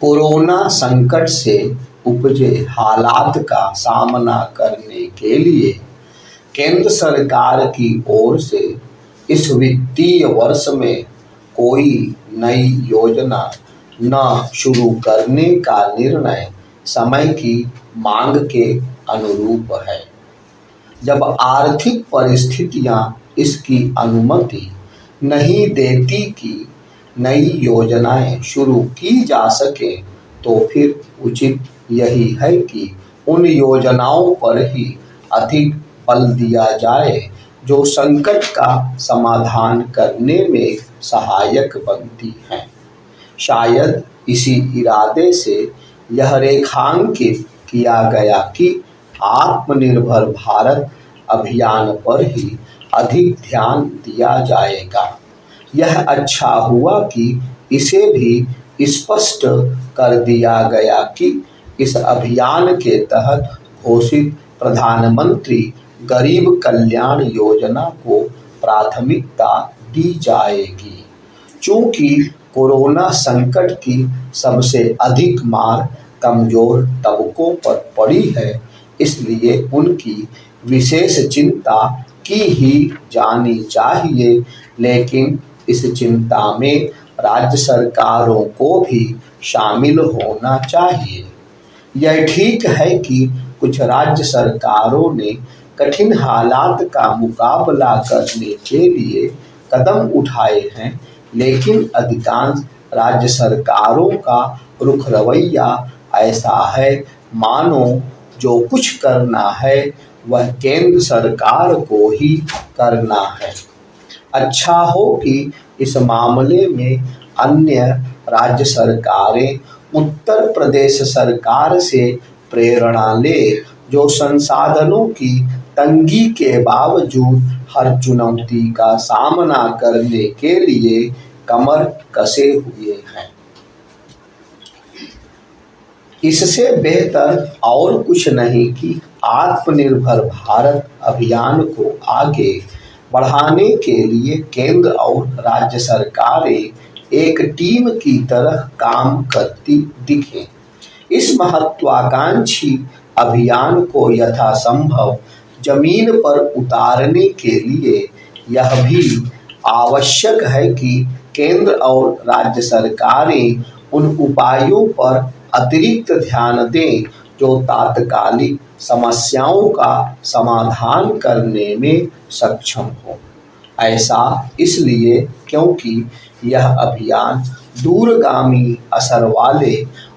Corona संकट से उपजे हालात का सामना करने के लिए केंद्र सरकार की ओर से इस वित्तीय वर्ष में कोई नई योजना न शुरू करने का निर्णय समय की मांग के अनुरूप है। जब आर्थिक परिस्थितियां इसकी अनुमति नहीं देती कि नई योजनाएं शुरू की जा सके, तो फिर उचित यही है कि उन योजनाओं पर ही अधिक बल दिया जाए जो संकट का समाधान करने में सहायक बनती हैं। शायद इसी इरादे से यह रेखांकित किया गया कि आत्मनिर्भर भारत अभियान पर ही अधिक ध्यान दिया जाएगा। यह अच्छा हुआ कि इसे भी स्पष्ट कर दिया गया कि इस अभियान के तहत घोषित प्रधानमंत्री गरीब कल्याण योजना को प्राथमिकता दी जाएगी। चूंकि कोरोना संकट की सबसे अधिक मार कमजोर तबकों पर पड़ी है, इसलिए उनकी विशेष चिंता की ही जानी चाहिए। लेकिन इस चिंता में राज्य सरकारों को भी शामिल होना चाहिए। यह ठीक है कि कुछ राज्य सरकारों ने कठिन हालात का मुकाबला करने के लिए कदम उठाए हैं, लेकिन अधिकांश राज्य सरकारों का रुख रवैया ऐसा है मानो जो कुछ करना है वह केंद्र सरकार को ही करना है। अच्छा हो कि इस मामले में अन्य राज्य सरकारें उत्तर प्रदेश सरकार से प्रेरणा ले, जो संसाधनों की तंगी के बावजूद हर चुनौती का सामना करने के लिए कमर कसे हुए हैं। इससे बेहतर और कुछ नहीं कि आत्मनिर्भर भारत अभियान को आगे बढ़ाने के लिए केंद्र और राज्य सरकारें एक टीम की तरह काम करती दिखें। इस महत्वाकांक्षी अभियान को यथासंभव जमीन पर उतारने के लिए यह भी आवश्यक है कि केंद्र और राज्य सरकारें उन उपायों पर अतिरिक्त ध्यान दें जो तात्कालिक समस्याओं का समाधान करने में सक्षम हो। ऐसा इसलिए क्योंकि यह अभियान दूरगामी असर वाले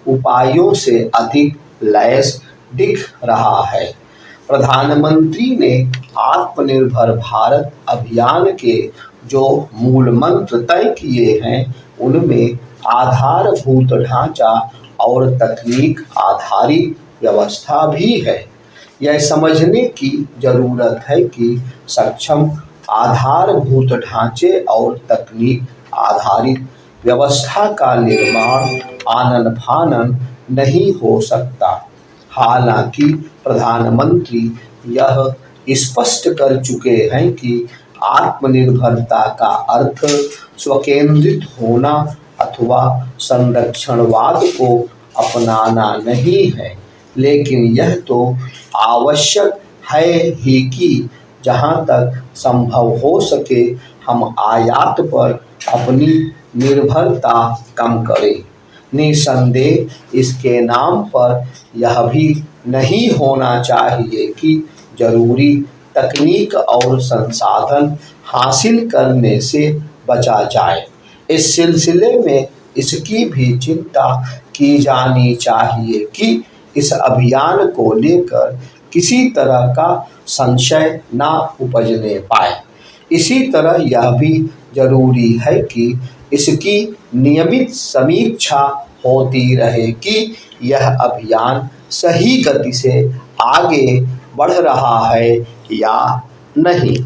उपायों से अधिक लैस दिख रहा है। प्रधानमंत्री ने आत्मनिर्भर भारत अभियान के जो मूल मंत्र तय किए हैं, उनमें आधारभूत ढांचा और तकनीक आधारित व्यवस्था भी है। यह समझने की जरूरत है कि सक्षम आधारभूत ढांचे और तकनीक आधारित व्यवस्था का निर्माण आनन फानन नहीं हो सकता। हालांकि प्रधानमंत्री यह स्पष्ट कर चुके हैं कि आत्मनिर्भरता का अर्थ स्वकेंद्रित होना अथवा संरक्षणवाद को अपनाना नहीं है, लेकिन यह तो आवश्यक है ही कि जहां तक संभव हो सके हम आयात पर अपनी निर्भरता कम करें। निसंदेह इसके नाम पर यह भी नहीं होना चाहिए कि जरूरी तकनीक और संसाधन हासिल करने से बचा जाए। इस सिलसिले में इसकी भी चिंता की जानी चाहिए कि इस अभियान को लेकर किसी तरह का संशय ना उपजने पाए। इसी तरह यह भी जरूरी है कि इसकी नियमित समीक्षा होती रहे कि यह अभियान सही गति से आगे बढ़ रहा है या नहीं।